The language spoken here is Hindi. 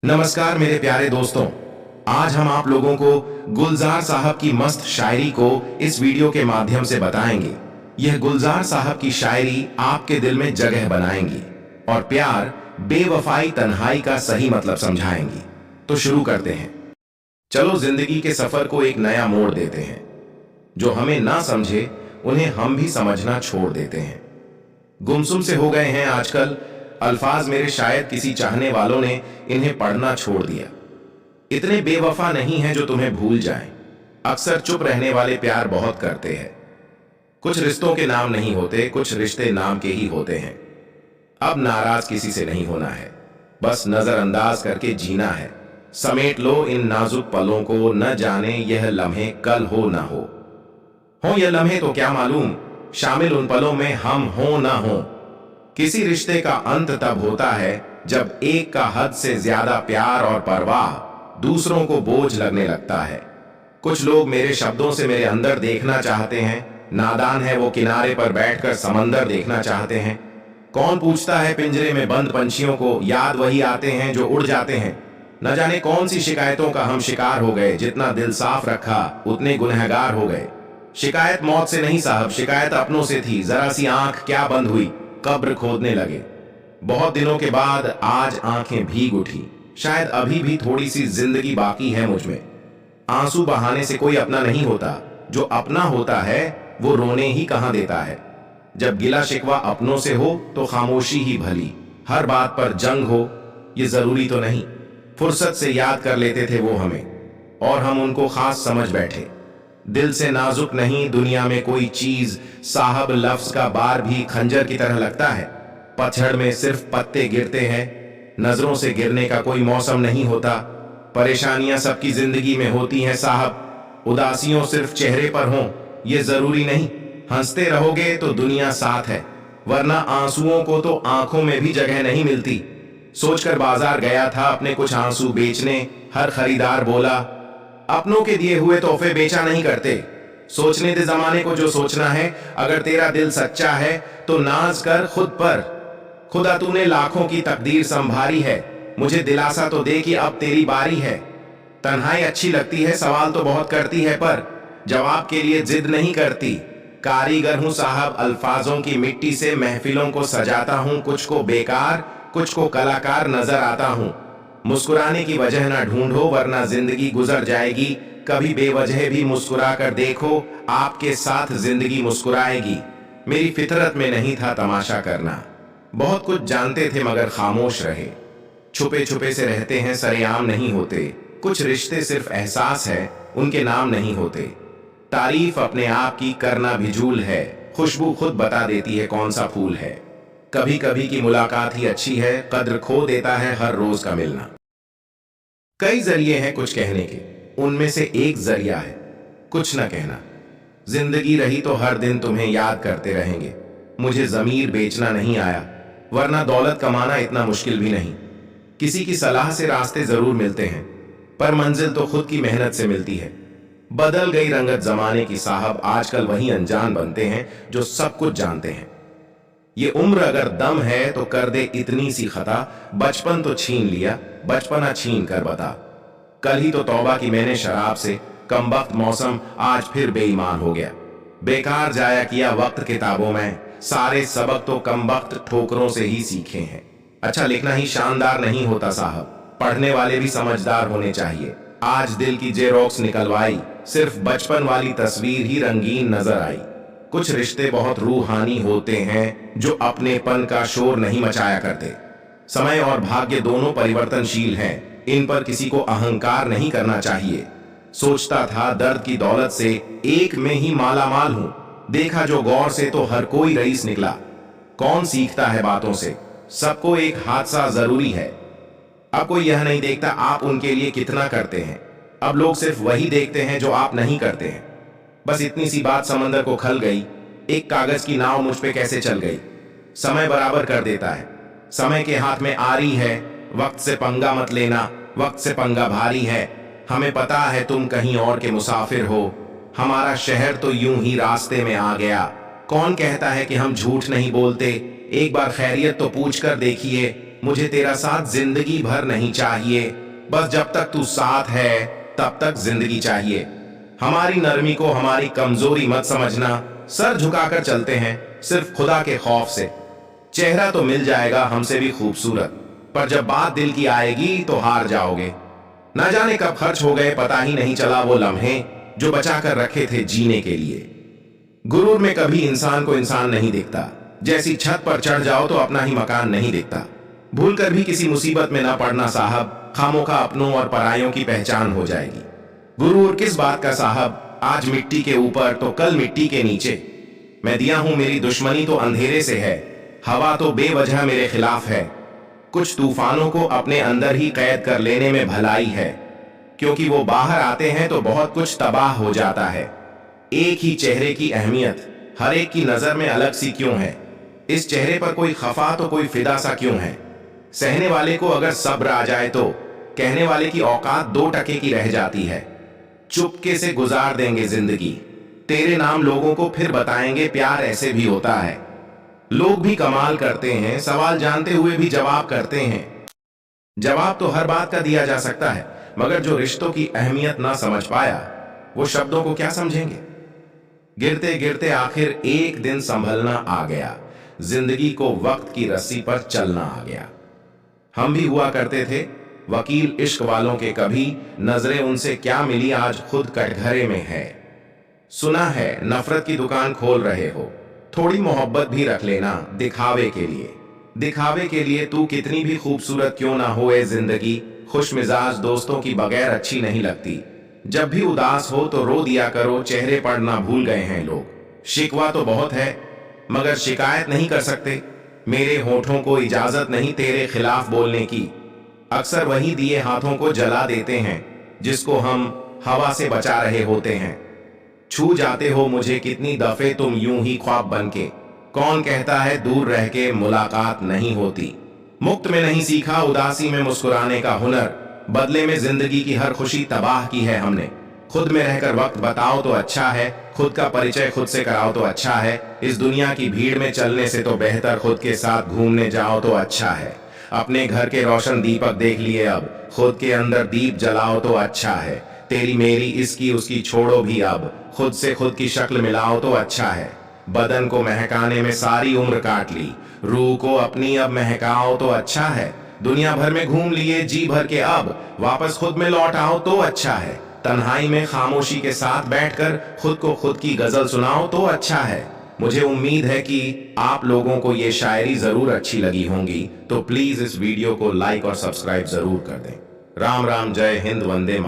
नमस्कार मेरे प्यारे दोस्तों। आज हम आप लोगों को गुलजार साहब की मस्त शायरी को इस वीडियो के माध्यम से बताएंगे। यह गुलजार साहब की शायरी आपके दिल में जगह बनाएंगी और प्यार, बेवफाई, तन्हाई का सही मतलब समझाएंगी। तो शुरू करते हैं। चलो जिंदगी के सफर को एक नया मोड़ देते हैं। जो हमें ना समझे उन्हें हम भी समझना छोड़ देते हैं। गुमसुम से हो गए हैं आजकल अल्फाज मेरे, शायद किसी चाहने वालों ने इन्हें पढ़ना छोड़ दिया। इतने बेवफा नहीं हैं जो तुम्हें भूल जाएं। अक्सर चुप रहने वाले प्यार बहुत करते हैं। कुछ रिश्तों के नाम नहीं होते, कुछ रिश्ते नाम के ही होते हैं। अब नाराज किसी से नहीं होना है, बस नजरअंदाज करके जीना है। समेट लो इन नाजुक पलों को, न जाने यह लम्हे कल हो ना हो यह लम्हे तो क्या मालूम, शामिल उन पलों में हम हो ना हो। किसी रिश्ते का अंत तब होता है जब एक का हद से ज्यादा प्यार और परवाह दूसरों को बोझ लगने लगता है। कुछ लोग मेरे शब्दों से मेरे अंदर देखना चाहते हैं। नादान है वो किनारे पर बैठकर समंदर देखना चाहते हैं। कौन पूछता है पिंजरे में बंद पंछियों को, याद वही आते हैं जो उड़ जाते हैं। न जाने कौन सी शिकायतों का हम शिकार हो गए, जितना दिल साफ रखा उतने गुनहगार हो गए। शिकायत मौत से नहीं साहब, शिकायत अपनों से थी। जरा सी आंख क्या बंद हुई, कब्र खोदने लगे। बहुत दिनों के बाद आज आंखें भीग उठी। शायद अभी भी थोड़ी सी जिंदगी बाकी है मुझ में। आंसू बहाने से कोई अपना नहीं होता, जो अपना होता है वो रोने ही कहां देता है। जब गिला शिकवा अपनों से हो तो खामोशी ही भली। हर बात पर जंग हो ये जरूरी तो नहीं। फुर्सत से याद कर लेते थे वो हमें और हम उनको खास समझ बैठे। दिल से नाजुक नहीं दुनिया में कोई चीज, साहब लफ्ज का बार भी खंजर की तरह लगता है। पतझड़ में सिर्फ पत्ते गिरते हैं, नजरों से गिरने का कोई मौसम नहीं होता। परेशानियां सबकी जिंदगी में होती हैं साहब, उदासियों सिर्फ चेहरे पर हों ये जरूरी नहीं। हंसते रहोगे तो दुनिया साथ है, वरना आंसुओं को तो आंखों में भी जगह नहीं मिलती। सोचकर बाजार गया था अपने कुछ आंसू बेचने। हर खरीदार बोला अपनों के दिए हुए तोहफे बेचा नहीं करते। सोचने दे जमाने को जो सोचना है। अगर तेरा दिल सच्चा है तो नाज कर खुद पर। खुदा तूने लाखों की तकदीर संभारी है, मुझे दिलासा तो दे कि अब तेरी बारी है। तन्हाई अच्छी लगती है, सवाल तो बहुत करती है, पर जवाब के लिए जिद नहीं करती। कारीगर हूं साहब अल्फाजों की मिट्टी से, महफिलों को सजाता हूं। कुछ को बेकार कुछ को कलाकार नजर आता हूं। मुस्कुराने की वजह ना ढूंढो वरना जिंदगी गुजर जाएगी। कभी बेवजह भी मुस्कुरा कर देखो, आपके साथ जिंदगी मुस्कुराएगी। मेरी फितरत में नहीं था तमाशा करना। बहुत कुछ जानते थे मगर खामोश रहे। छुपे छुपे से रहते हैं, सरेआम नहीं होते। कुछ रिश्ते सिर्फ एहसास है, उनके नाम नहीं होते। तारीफ अपने आप की करना भी झूल है, खुशबू खुद बता देती है कौन सा फूल है। कभी कभी की मुलाकात ही अच्छी है, कद्र खो देता है हर रोज का मिलना। कई जरिए हैं कुछ कहने के, उनमें से एक जरिया है कुछ न कहना। जिंदगी रही तो हर दिन तुम्हें याद करते रहेंगे। मुझे जमीर बेचना नहीं आया, वरना दौलत कमाना इतना मुश्किल भी नहीं। किसी की सलाह से रास्ते जरूर मिलते हैं, पर मंजिल तो खुद की मेहनत से मिलती है। बदल गई रंगत जमाने की साहब, आजकल वही अनजान बनते हैं जो सब कुछ जानते हैं। ये उम्र अगर दम है तो कर दे इतनी सी खता। बचपन तो छीन लिया, बचपना छीन कर बता। कल ही तो तौबा की मैंने शराब से, कमबख्त मौसम आज फिर बेईमान हो गया। बेकार जाया किया वक्त किताबों में, सारे सबक तो कमबख्त ठोकरों से ही सीखे हैं। अच्छा लिखना ही शानदार नहीं होता साहब, पढ़ने वाले भी समझदार होने चाहिए। आज दिल की जेरोक्स निकलवाई, सिर्फ बचपन वाली तस्वीर ही रंगीन नजर आई। कुछ रिश्ते बहुत रूहानी होते हैं जो अपनेपन का शोर नहीं मचाया करते। समय और भाग्य दोनों परिवर्तनशील हैं, इन पर किसी को अहंकार नहीं करना चाहिए। सोचता था दर्द की दौलत से एक में ही माला माल हूं, देखा जो गौर से तो हर कोई रईस निकला। कौन सीखता है बातों से, सबको एक हादसा जरूरी है। अब कोई यह नहीं देखता आप उनके लिए कितना करते हैं। अब लोग सिर्फ वही देखते हैं जो आप नहीं करते हैं। बस इतनी सी बात समंदर को खल गई, एक कागज की नाव मुझ पे कैसे चल गई। समय बराबर कर देता है, समय के हाथ में आरी है। वक्त से पंगा मत लेना, वक्त से पंगा भारी है। हमें पता है तुम कहीं और के मुसाफिर हो, हमारा शहर तो यूं ही रास्ते में आ गया। कौन कहता है कि हम झूठ नहीं बोलते, एक बार खैरियत तो पूछ कर देखिए। मुझे तेरा साथ जिंदगी भर नहीं चाहिए, बस जब तक तू साथ है तब तक जिंदगी चाहिए। हमारी नरमी को हमारी कमजोरी मत समझना, सर झुकाकर चलते हैं सिर्फ खुदा के खौफ से। चेहरा तो मिल जाएगा हमसे भी खूबसूरत, पर जब बात दिल की आएगी तो हार जाओगे। ना जाने कब खर्च हो गए, पता ही नहीं चला वो लम्हे जो बचा कर रखे थे जीने के लिए। गुरूर में कभी इंसान को इंसान नहीं दिखता, जैसी छत पर चढ़ जाओ तो अपना ही मकान नहीं दिखता। भूल कर भी किसी मुसीबत में ना पड़ना साहब, खामोखा अपनों और परायों की पहचान हो जाएगी। गुरूर किस बात का साहब, आज मिट्टी के ऊपर तो कल मिट्टी के नीचे। मैं दिया हूं मेरी दुश्मनी तो अंधेरे से है, हवा तो बेवजह मेरे खिलाफ है। कुछ तूफानों को अपने अंदर ही कैद कर लेने में भलाई है, क्योंकि वो बाहर आते हैं तो बहुत कुछ तबाह हो जाता है। एक ही चेहरे की अहमियत हर एक की नजर में अलग सी क्यों है? इस चेहरे पर कोई खफा तो कोई फिदा सा क्यों है? सहने वाले को अगर सब्र आ जाए तो कहने वाले की औकात 2 टके की रह जाती है। चुपके से गुजार देंगे जिंदगी, तेरे नाम लोगों को फिर बताएंगे प्यार ऐसे भी होता है। लोग भी कमाल करते हैं, सवाल जानते हुए भी जवाब करते हैं। जवाब तो हर बात का दिया जा सकता है, मगर जो रिश्तों की अहमियत ना समझ पाया वो शब्दों को क्या समझेंगे? गिरते गिरते आखिर एक दिन संभलना आ गया, जिंदगी को वक्त की रस्सी पर चलना आ गया। हम भी हुआ करते थे वकील इश्क वालों के, कभी नजरें उनसे क्या मिली आज खुद कटघरे में है। सुना है नफरत की दुकान खोल रहे हो, थोड़ी मोहब्बत भी रख लेना दिखावे के लिए। दिखावे के लिए तू कितनी भी खूबसूरत क्यों ना हो, ए जिंदगी खुश मिजाज दोस्तों की बगैर अच्छी नहीं लगती। जब भी उदास हो तो रो दिया करो, चेहरे पढ़ना भूल गए हैं लोग। शिकवा तो बहुत है मगर शिकायत नहीं कर सकते, मेरे होठों को इजाजत नहीं तेरे खिलाफ बोलने की। अक्सर वही दिए हाथों को जला देते हैं जिसको हम हवा से बचा रहे होते हैं। छू जाते हो मुझे कितनी दफे तुम यूं ही ख्वाब बनके, कौन कहता है दूर रह के मुलाकात नहीं होती। मुक्त में नहीं सीखा उदासी में मुस्कुराने का हुनर, बदले में जिंदगी की हर खुशी तबाह की है हमने। खुद में रहकर वक्त बताओ तो अच्छा है, खुद का परिचय खुद से कराओ तो अच्छा है। इस दुनिया की भीड़ में चलने से तो बेहतर खुद के साथ घूमने जाओ तो अच्छा है। अपने घर के रोशन दीपक देख लिए, अब खुद के अंदर दीप जलाओ तो अच्छा है। तेरी मेरी इसकी उसकी छोड़ो भी, अब खुद से खुद की शक्ल मिलाओ तो अच्छा है। बदन को महकाने में सारी उम्र काट ली, रूह को अपनी अब महकाओ तो अच्छा है। दुनिया भर में घूम लिए जी भर के, अब वापस खुद में लौट आओ तो अच्छा है। तन्हाई में खामोशी के साथ बैठकर खुद को खुद की गजल सुनाओ तो अच्छा है। मुझे उम्मीद है कि आप लोगों को ये शायरी जरूर अच्छी लगी होंगी, तो प्लीज इस वीडियो को लाइक और सब्सक्राइब जरूर कर दें। राम राम, जय हिंद, वंदे